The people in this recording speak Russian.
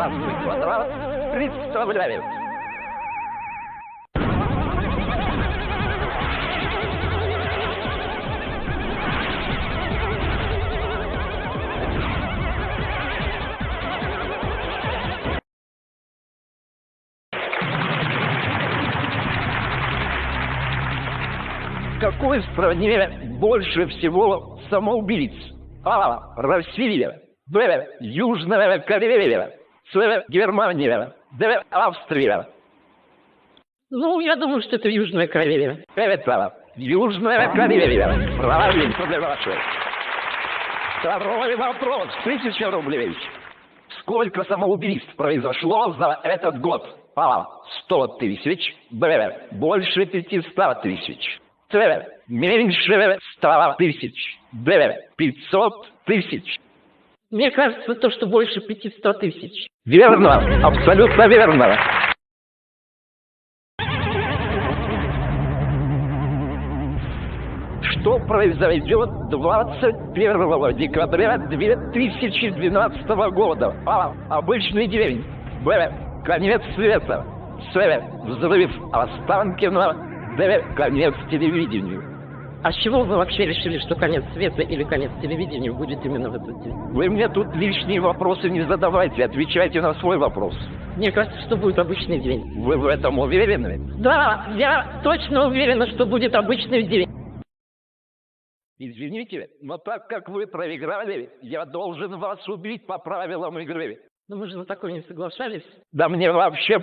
красный квадрат представляет. В какой стране больше всего самоубийц? А. Россия. Б. Южная Корея. С. Германия. Д. Австрия. Ну, я думаю, что это Южная Корея. Это Южная Корея. Правильно, спрашиваю. Второй вопрос. 1000 рублей. Сколько самоубийств произошло за этот год? А. 100 тысяч. Б. Больше 500 тысяч. С. Меньше 100 тысяч. Д. 500 тысяч. Мне кажется, то, что больше 500 тысяч. Верно, абсолютно верно. Что произойдет 21 декабря 2012 года? А. Обычный день. Б. Конец света. С. Взрыв Останкино. Д. Конец телевидению. А с чего вы вообще решили, что конец света или конец телевидению будет именно в этот день? Вы мне тут лишние вопросы не задавайте, отвечайте на свой вопрос. Мне кажется, что будет обычный день. Вы в этом уверены? Да, я точно уверена, что будет обычный день. Извините, но так как вы проиграли, я должен вас убить по правилам игры. Но мы же на такое не соглашались. Да мне вообще